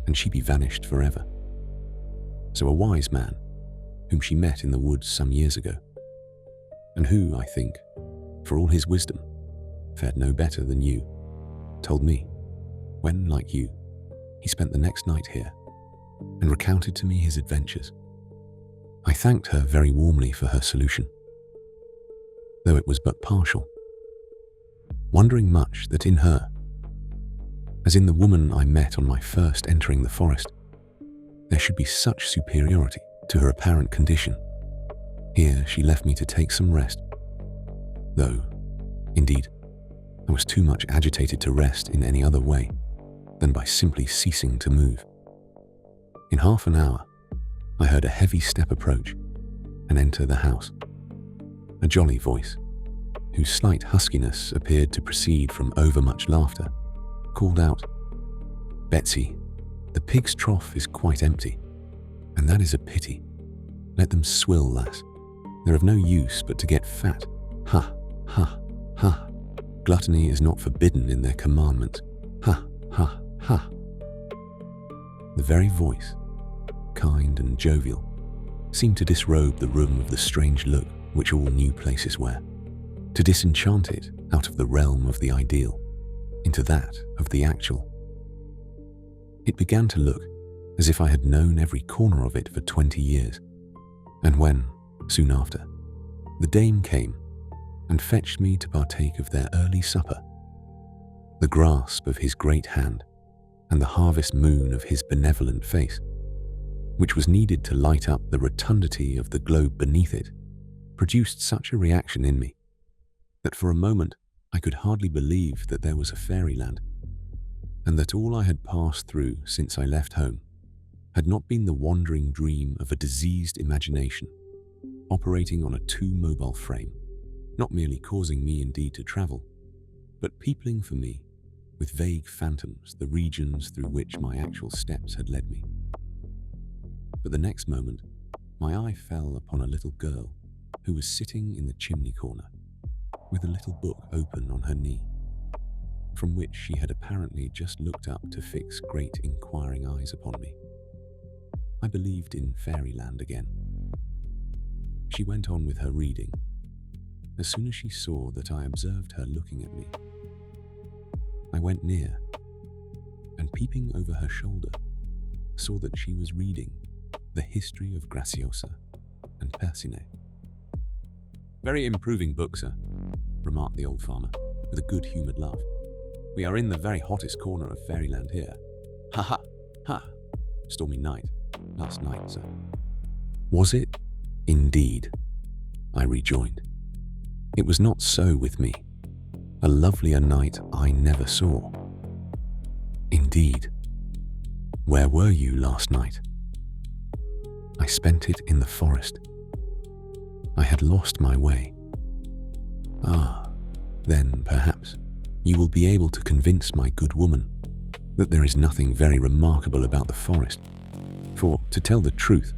and she be vanished forever. So a wise man, whom she met in the woods some years ago, and who, I think, for all his wisdom, fared no better than you, told me, when, like you, he spent the next night here, and recounted to me his adventures. I thanked her very warmly for her solution, though it was but partial, wondering much that in her, as in the woman I met on my first entering the forest, there should be such superiority to her apparent condition. Here she left me to take some rest, though, indeed, I was too much agitated to rest in any other way than by simply ceasing to move. In half an hour, I heard a heavy step approach and enter the house. A jolly voice, whose slight huskiness appeared to proceed from overmuch laughter, called out, "Betsy, the pig's trough is quite empty, and that is a pity. Let them swill, lass. They're of no use but to get fat. Ha, ha, ha. Gluttony is not forbidden in their commandments. Ha, ha, ha." The very voice, kind and jovial, seemed to disrobe the room of the strange look which all new places wear, to disenchant it out of the realm of the ideal into that of the actual. It began to look as if I had known every corner of it for 20 years, And when, soon after, the dame came and fetched me to partake of their early supper, the grasp of his great hand and the harvest moon of his benevolent face, which was needed to light up the rotundity of the globe beneath it, produced such a reaction in me that for a moment I could hardly believe that there was a fairyland, and that all I had passed through since I left home had not been the wandering dream of a diseased imagination operating on a too mobile frame, not merely causing me indeed to travel, but peopling for me with vague phantoms the regions through which my actual steps had led me. But the next moment, my eye fell upon a little girl who was sitting in the chimney corner with a little book open on her knee, from which she had apparently just looked up to fix great inquiring eyes upon me. I believed in fairyland again. She went on with her reading. As soon as she saw that I observed her looking at me, I went near, and peeping over her shoulder, saw that she was reading the history of Graciosa and Percinet. "Very improving book, sir," remarked the old farmer, with a good-humoured laugh. "We are in the very hottest corner of fairyland here. Ha ha, ha! Stormy night, last night, sir." "Was it, indeed?" I rejoined. "It was not so with me. A lovelier night I never saw." "Indeed? Where were you last night?" "I spent it in the forest. I had lost my way." "Ah, then perhaps you will be able to convince my good woman that there is nothing very remarkable about the forest, for, to tell the truth,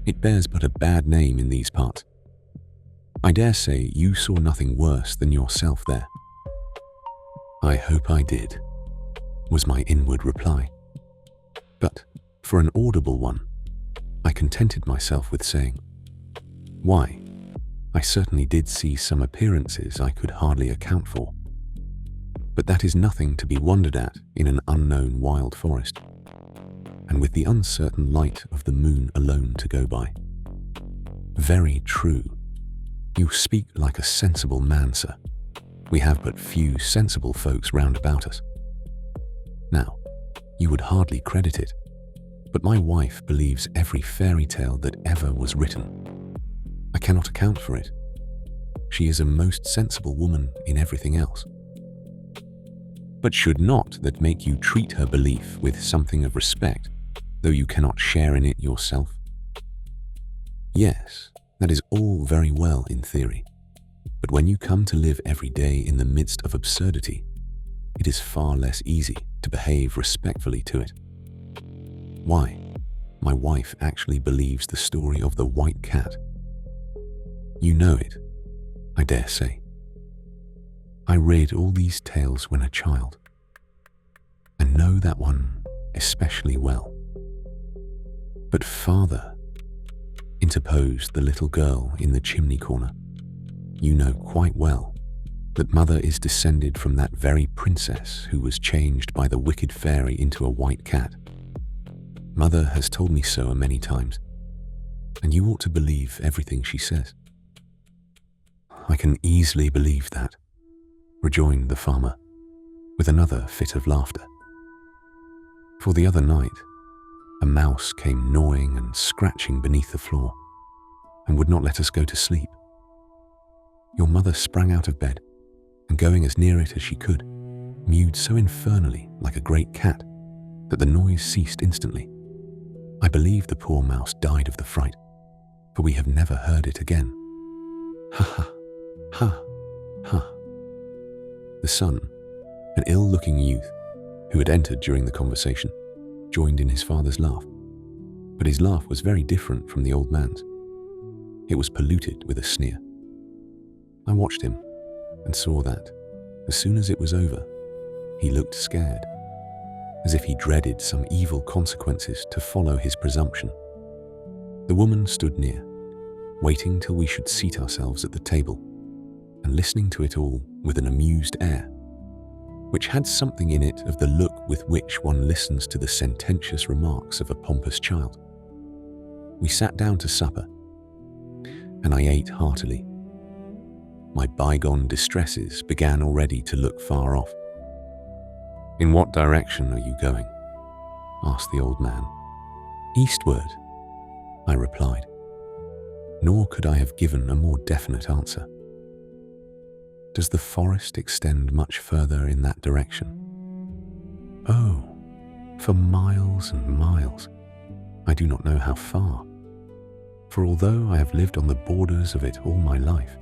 it bears but a bad name in these parts. I dare say you saw nothing worse than yourself there." "I hope I did," was my inward reply. But, for an audible one, I contented myself with saying, "Why, I certainly did see some appearances I could hardly account for. But that is nothing to be wondered at in an unknown wild forest, and with the uncertain light of the moon alone to go by." "Very true. You speak like a sensible man, sir. We have but few sensible folks round about us. Now, you would hardly credit it, but my wife believes every fairy tale that ever was written. I cannot account for it. She is a most sensible woman in everything else." "But should not that make you treat her belief with something of respect, though you cannot share in it yourself?" "Yes, that is all very well in theory, but when you come to live every day in the midst of absurdity, it is far less easy to behave respectfully to it. Why, my wife actually believes the story of the white cat. You know it, I dare say. I read all these tales when a child, and know that one especially well." "But father," interposed the little girl in the chimney corner, "you know quite well that mother is descended from that very princess who was changed by the wicked fairy into a white cat. Mother has told me so many times, and you ought to believe everything she says." "I can easily believe that," rejoined the farmer, with another fit of laughter. "For the other night, a mouse came gnawing and scratching beneath the floor, and would not let us go to sleep. Your mother sprang out of bed, and going as near it as she could, mewed so infernally like a great cat that the noise ceased instantly. I believe the poor mouse died of the fright, for we have never heard it again. Ha ha, ha, ha." The son, an ill-looking youth who had entered during the conversation, joined in his father's laugh, but his laugh was very different from the old man's. It was polluted with a sneer. I watched him and saw that, as soon as it was over, he looked scared, as if he dreaded some evil consequences to follow his presumption. The woman stood near, waiting till we should seat ourselves at the table, and listening to it all with an amused air, which had something in it of the look with which one listens to the sententious remarks of a pompous child. We sat down to supper, and I ate heartily. My bygone distresses began already to look far off. "In what direction are you going?" asked the old man. "Eastward," I replied, nor could I have given a more definite answer. "Does the forest extend much further in that direction?" "Oh, for miles and miles. I do not know how far. For although I have lived on the borders of it all my life,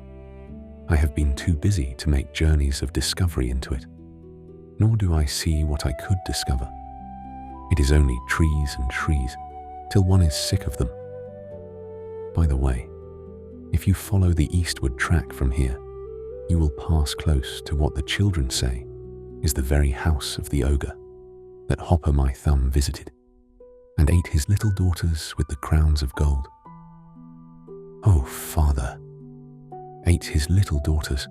I have been too busy to make journeys of discovery into it, nor do I see what I could discover. It is only trees and trees, till one is sick of them. By the way, if you follow the eastward track from here, you will pass close to what the children say is the very house of the ogre that Hopper my Thumb visited, and ate his little daughters with the crowns of gold." "Oh, father, ate his little daughters?"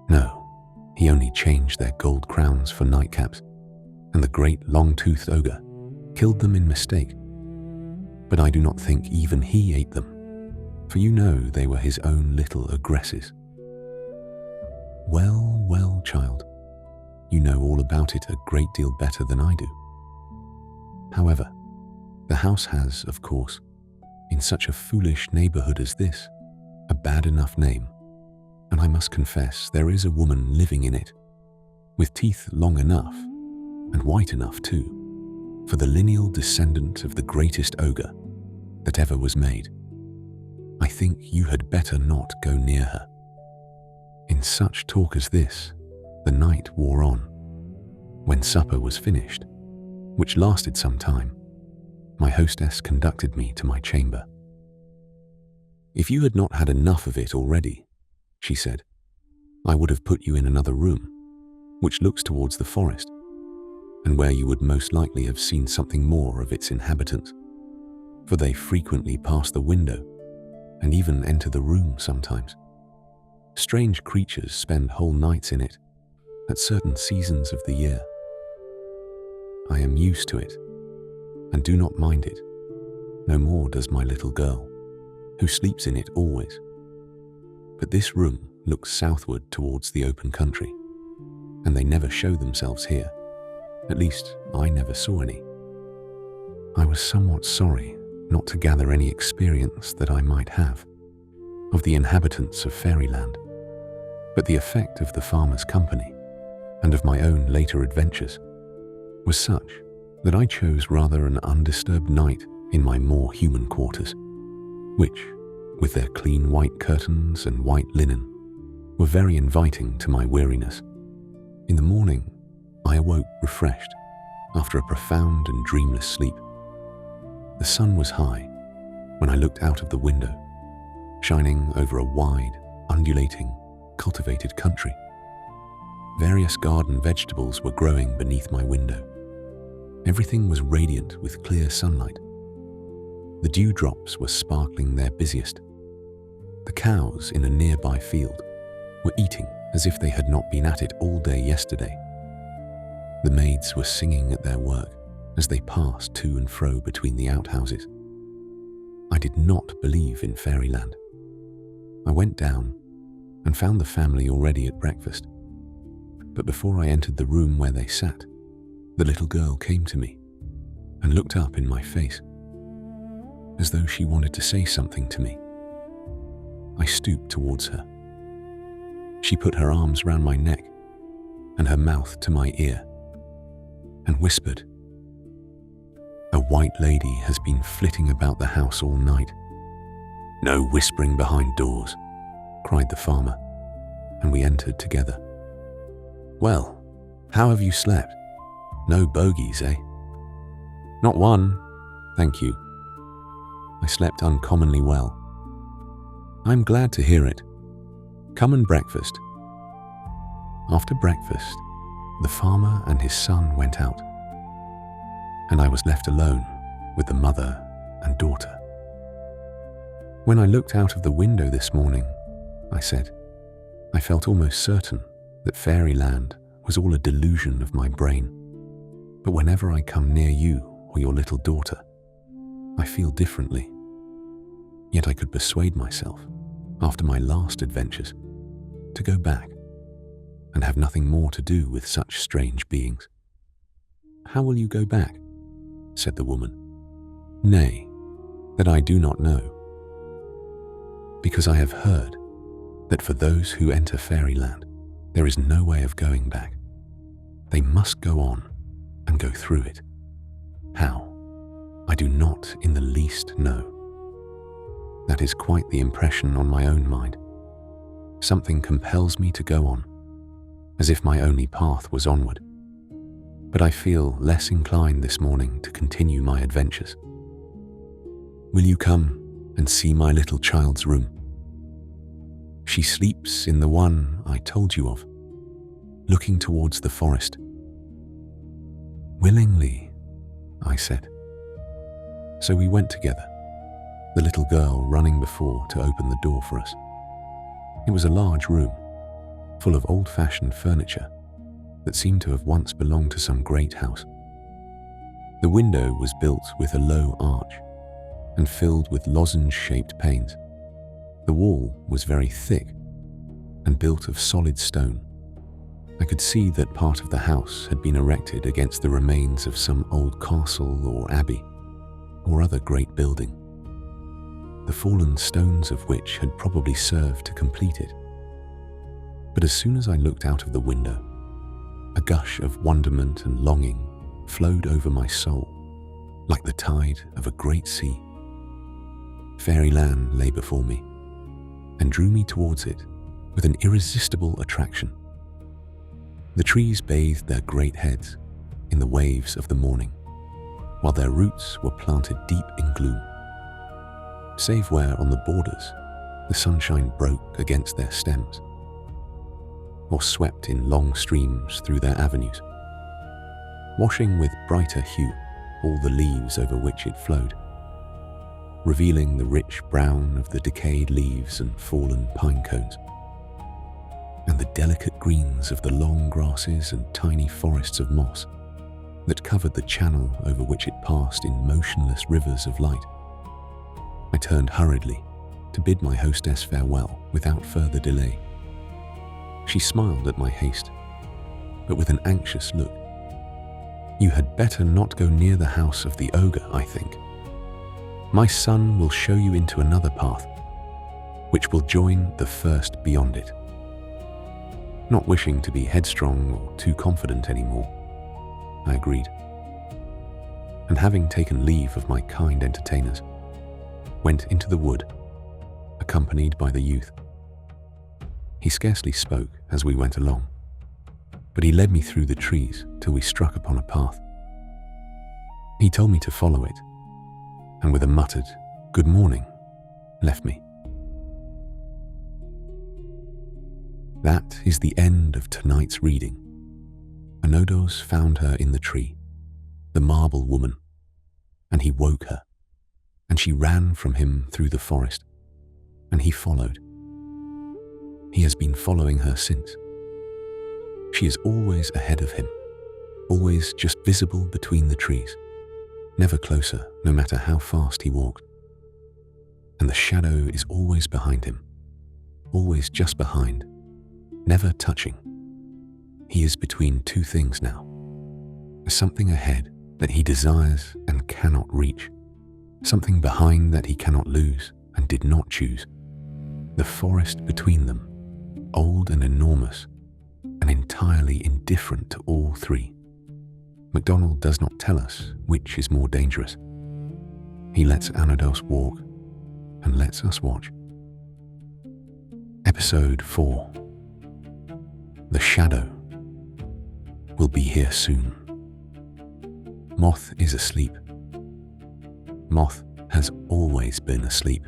"No, he only changed their gold crowns for nightcaps, and the great long-toothed ogre killed them in mistake. But I do not think even he ate them, for you know they were his own little agresses." "Well, well, child, you know all about it a great deal better than I do. However, the house has, of course, in such a foolish neighborhood as this, a bad enough name, and I must confess there is a woman living in it, with teeth long enough, and white enough too, for the lineal descendant of the greatest ogre that ever was made. I think you had better not go near her." In such talk as this, the night wore on. When supper was finished, which lasted some time, my hostess conducted me to my chamber. "If you had not had enough of it already," she said, "I would have put you in another room, which looks towards the forest, and where you would most likely have seen something more of its inhabitants, for they frequently pass the window and even enter the room sometimes. Strange creatures spend whole nights in it at certain seasons of the year. I am used to it and do not mind it, no more does my little girl, who sleeps in it always. But this room looks southward towards the open country, and they never show themselves here. At least, I never saw any. I was somewhat sorry not to gather any experience that I might have of the inhabitants of Fairyland, but the effect of the farmer's company and of my own later adventures was such that I chose rather an undisturbed night in my more human quarters, which, with their clean white curtains and white linen, were very inviting to my weariness. In the morning, I awoke refreshed after a profound and dreamless sleep. The sun was high when I looked out of the window, shining over a wide, undulating, cultivated country. Various garden vegetables were growing beneath my window. Everything was radiant with clear sunlight. The dewdrops were sparkling their busiest. The cows in a nearby field were eating as if they had not been at it all day yesterday. The maids were singing at their work as they passed to and fro between the outhouses. I did not believe in Fairyland. I went down and found the family already at breakfast. But before I entered the room where they sat, the little girl came to me and looked up in my face, as though she wanted to say something to me. I stooped towards her. She put her arms round my neck and her mouth to my ear and whispered, "A white lady has been flitting about the house all night." "No whispering behind doors," cried the farmer, and we entered together. "Well, how have you slept? No bogies, eh?" "Not one, thank you. I slept uncommonly well." "I'm glad to hear it. Come and breakfast." After breakfast, the farmer and his son went out, and I was left alone with the mother and daughter. "When I looked out of the window this morning," I said, "I felt almost certain that Fairyland was all a delusion of my brain. But whenever I come near you or your little daughter, I feel differently." Yet I could persuade myself, after my last adventures, to go back and have nothing more to do with such strange beings. "How will you go back?" said the woman. "Nay, that I do not know. Because I have heard that for those who enter Fairyland, there is no way of going back. They must go on and go through it. How? I do not in the least know. That is quite the impression on my own mind. Something compels me to go on, as if my only path was onward. But I feel less inclined this morning to continue my adventures. Will you come and see my little child's room? She sleeps in the one I told you of, looking towards the forest." "Willingly," I said. So we went together, the little girl running before to open the door for us. It was a large room, full of old-fashioned furniture that seemed to have once belonged to some great house. The window was built with a low arch and filled with lozenge-shaped panes. The wall was very thick and built of solid stone. I could see that part of the house had been erected against the remains of some old castle or abbey or other great building, the fallen stones of which had probably served to complete it. But as soon as I looked out of the window, a gush of wonderment and longing flowed over my soul like the tide of a great sea. Fairyland lay before me and drew me towards it with an irresistible attraction. The trees bathed their great heads in the waves of the morning, while their roots were planted deep in gloom, save where on the borders the sunshine broke against their stems, or swept in long streams through their avenues, washing with brighter hue all the leaves over which it flowed, revealing the rich brown of the decayed leaves and fallen pine cones, and the delicate greens of the long grasses and tiny forests of moss that covered the channel over which it passed in motionless rivers of light. I turned hurriedly to bid my hostess farewell without further delay. She smiled at my haste, but with an anxious look. "You had better not go near the house of the ogre, I think. My son will show you into another path, which will join the first beyond it." Not wishing to be headstrong or too confident anymore, I agreed. And having taken leave of my kind entertainers, went into the wood, accompanied by the youth. He scarcely spoke as we went along, but he led me through the trees till we struck upon a path. He told me to follow it, and with a muttered "good morning," left me. That is the end of tonight's reading. Anodos found her in the tree, the marble woman, and he woke her, and she ran from him through the forest, and he followed. He has been following her since. She is always ahead of him, always just visible between the trees, never closer, no matter how fast he walked. And the shadow is always behind him, always just behind, never touching. He is between two things now, something ahead that he desires and cannot reach, something behind that he cannot lose and did not choose. The forest between them, old and enormous, and entirely indifferent to all three. MacDonald does not tell us which is more dangerous. He lets Anodos walk and lets us watch. Episode 4. The Shadow will be here soon. Moth is asleep. Moth has always been asleep.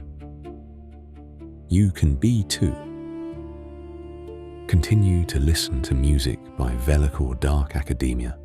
You can be too. Continue to listen to music by Velikor Dark Academia.